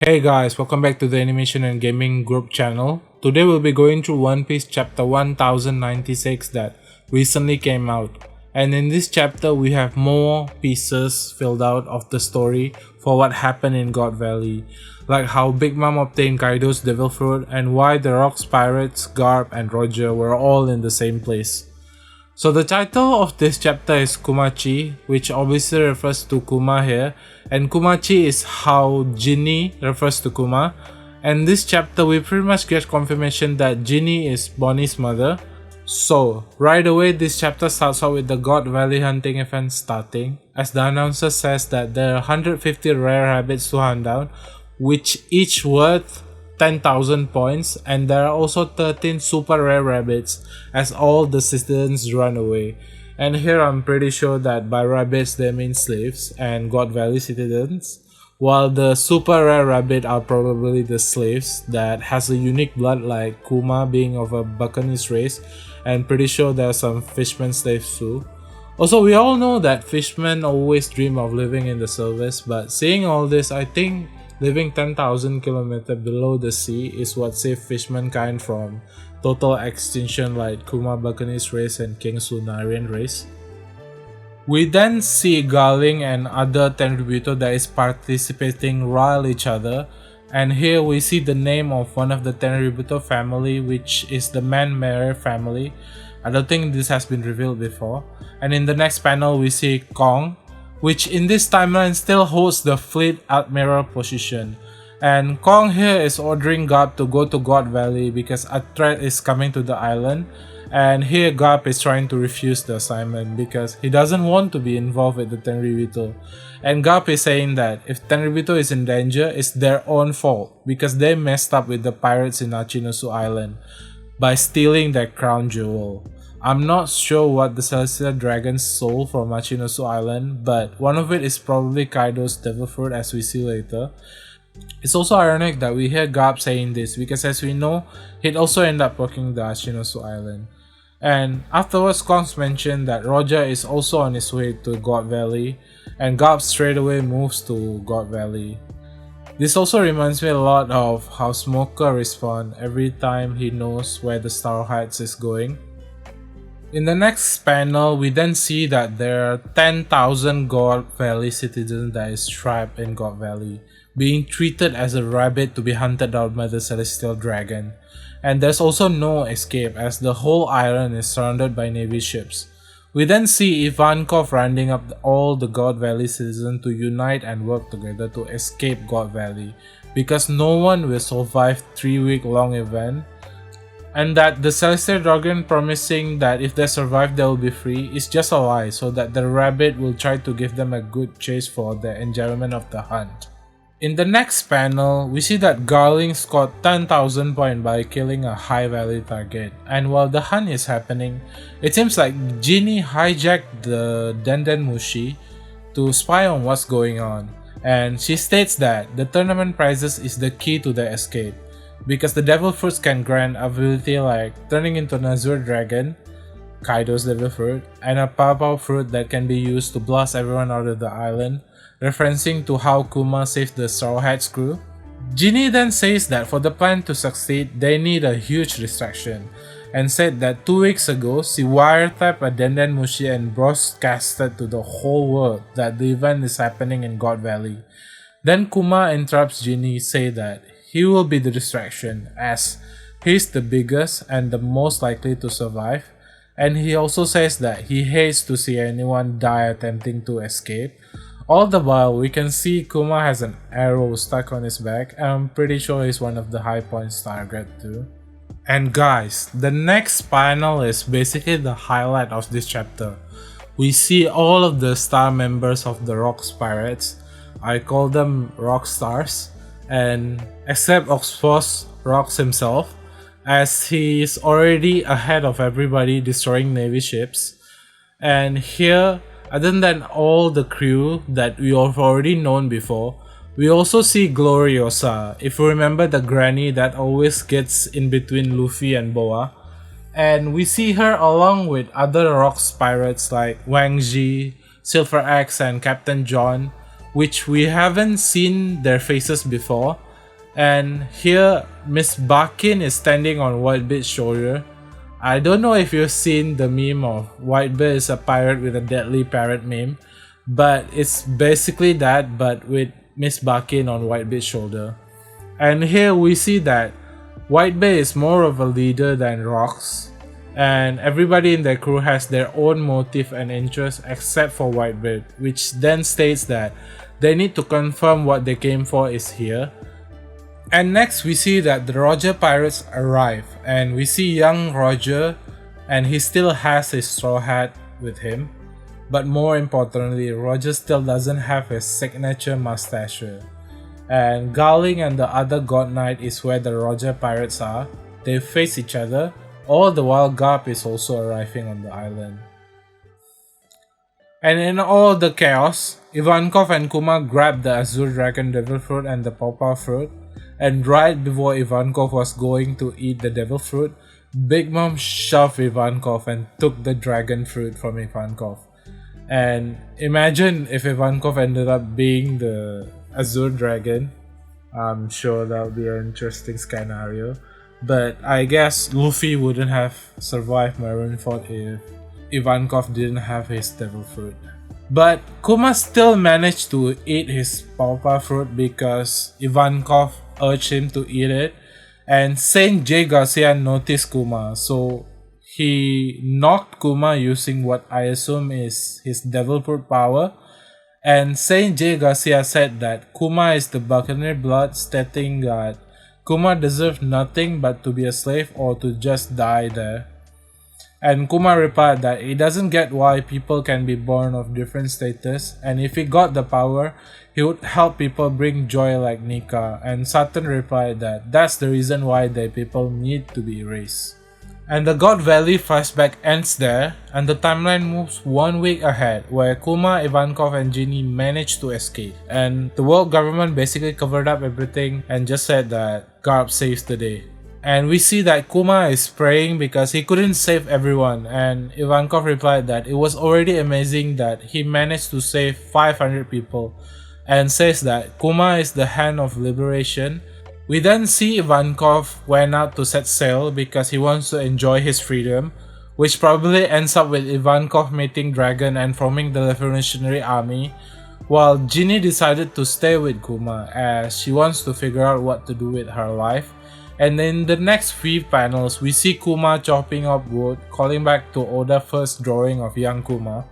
Hey guys, welcome back to the Animation and Gaming Group channel. Today we'll be going through One Piece chapter 1096 that recently came out. And in this chapter we have more pieces filled out of the story for what happened in God Valley. Like how Big Mom obtained Kaido's Devil Fruit and why the Rocks Pirates, Garp and Roger were all in the same place. So the title of this chapter is Kumachi, which obviously refers to Kuma here, and Kumachi is how Ginny refers to Kuma. And this chapter we pretty much get confirmation that Ginny is Bonnie's mother. So right away this chapter starts out with the God Valley hunting event starting, as the announcer says that there are 150 rare rabbits to hunt down, which each worth 10,000 points, and there are also 13 super rare rabbits as all the citizens run away. And here I'm pretty sure that by rabbits they mean slaves and God Valley citizens, while the super rare rabbit are probably the slaves that has a unique blood like Kuma being of a Buccaneers race, and pretty sure there are some fisherman slaves too. Also, we all know that fishermen always dream of living in the service, but seeing all this, I think living 10,000 km below the sea is what saved fishmankind from total extinction like Kuma Buccaneers race and King Sunarian race. We then see Garling and other Tenryubuto that is participating rile each other, and here we see the name of one of the Tenryubuto family, which is the Man-Mare family. I don't think this has been revealed before. And in the next panel we see Kong, which in this timeline still holds the Fleet Admiral position. And Kong here is ordering Garp to go to God Valley because a threat is coming to the island, and here Garp is trying to refuse the assignment because he doesn't want to be involved with the Tenryubito. And Garp is saying that if Tenryubito is in danger, it's their own fault because they messed up with the pirates in Achinosu Island by stealing their crown jewel. I'm not sure what the Celestial Dragons stole from Achinosu Island, but one of it is probably Kaido's Devil Fruit, as we see later. It's also ironic that we hear Garp saying this because, as we know, he'd also end up working the Achinosu Island. And afterwards, Kong's mentioned that Roger is also on his way to God Valley, and Garp straight away moves to God Valley. This also reminds me a lot of how Smoker responds every time he knows where the Star Heights is going. In the next panel, we then see that there are 10,000 God Valley citizens that is trapped in God Valley, being treated as a rabbit to be hunted out by the Celestial Dragon. And there's also no escape as the whole island is surrounded by Navy ships. We then see Ivankov rounding up all the God Valley citizens to unite and work together to escape God Valley, because no one will survive 3-week long event, and that the Celestial Dragon promising that if they survive they will be free is just a lie, so that the rabbit will try to give them a good chase for the enjoyment of the hunt. In the next panel, we see that Garling scored 10,000 points by killing a high value target, and while the hunt is happening, it seems like Ginny hijacked the Denden Mushi to spy on what's going on, and she states that the tournament prizes is the key to their escape, because the Devil Fruits can grant ability like turning into an Azure Dragon, Kaido's Devil Fruit, and a Pawpaw Fruit that can be used to blast everyone out of the island, referencing to how Kuma saved the Straw Hats crew. Ginny then says that for the plan to succeed, they need a huge distraction, and said that 2 weeks ago she wiretapped a Denden Mushi and broadcasted to the whole world that the event is happening in God Valley. Then Kuma interrupts Ginny, say that he will be the distraction as he's the biggest and the most likely to survive, and he also says that he hates to see anyone die attempting to escape. All the while we can see Kuma has an arrow stuck on his back, and I'm pretty sure he's one of the high points target too. And guys, the next panel is basically the highlight of this chapter. We see all of the star members of the Rocks Pirates. I call them rock stars, and except Oxforce Rocks himself, as he is already ahead of everybody destroying Navy ships. And here, other than all the crew that we have already known before, we also see Gloriosa, if you remember the granny that always gets in between Luffy and Boa. And we see her along with other Rocks pirates like Wang Ji, Silver Axe and Captain John, which we haven't seen their faces before, And here Miss Barkin is standing on Whitebeard's shoulder. I don't know if you've seen the meme of Whitebeard is a pirate with a deadly parrot meme, but it's basically that, but with Miss Barkin on Whitebeard's shoulder. And here we see that Whitebeard is more of a leader than Rocks, and everybody in their crew has their own motive and interest except for Whitebeard, which then states that they need to confirm what they came for is here. And next we see that the Roger pirates arrive, and we see young Roger, and he still has his straw hat with him. But more importantly, Roger still doesn't have his signature mustache. And Garling and the other God Knight is where the Roger pirates are. They face each other, all the while Garp is also arriving on the island. And in all the chaos, Ivankov and Kuma grab the Azure Dragon Devil Fruit and the Pawpaw Fruit, and right before Ivankov was going to eat the Devil Fruit, Big Mom shoved Ivankov and took the Dragon Fruit from Ivankov. And imagine if Ivankov ended up being the Azure Dragon. I'm sure that would be an interesting scenario. But I guess Luffy wouldn't have survived Marineford if Ivankov didn't have his Devil Fruit. But Kuma still managed to eat his Pawpaw Fruit because Ivankov urged him to eat it, and Saint J. Garcia noticed Kuma, so he knocked Kuma using what I assume is his Devil Fruit power, and Saint J. Garcia said that Kuma is the Buccaneer blood, stating that Kuma deserved nothing but to be a slave or to just die there. And Kuma replied that he doesn't get why people can be born of different status, and if he got the power, he would help people bring joy like Nika. And Saturn replied that that's the reason why the people need to be erased. And the God Valley flashback ends there, and the timeline moves 1 week ahead, where Kuma, Ivankov and Ginny managed to escape. And the world government basically covered up everything and just said that Garp saves the day. And we see that Kuma is praying because he couldn't save everyone, and Ivankov replied that it was already amazing that he managed to save 500 people, and says that Kuma is the hand of liberation. We then see Ivankov went out to set sail because he wants to enjoy his freedom, which probably ends up with Ivankov meeting Dragon and forming the Revolutionary Army, while Ginny decided to stay with Kuma as she wants to figure out what to do with her life. And in the next few panels, we see Kuma chopping up wood, calling back to Oda's first drawing of young Kuma.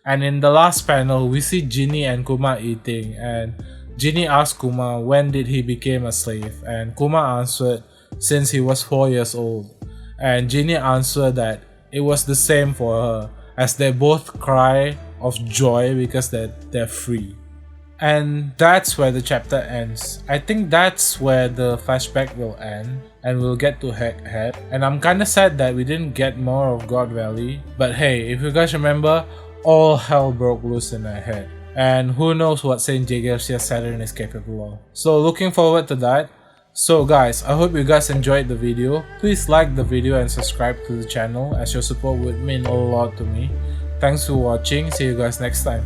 And in the last panel, we see Ginny and Kuma eating, and Ginny asked Kuma when did he become a slave, and Kuma answered since he was 4 years old. And Ginny answered that it was the same for her, as they both cry of joy because they're free. And that's where the chapter ends. I think that's where the flashback will end, and we'll get to Head. And I'm kinda sad that we didn't get more of God Valley, but hey, if you guys remember, all hell broke loose in their head. And who knows what Saint J. Garcia Saturn is capable of. So looking forward to that. So guys, I hope you guys enjoyed the video. Please like the video and subscribe to the channel, as your support would mean a lot to me. Thanks for watching, see you guys next time.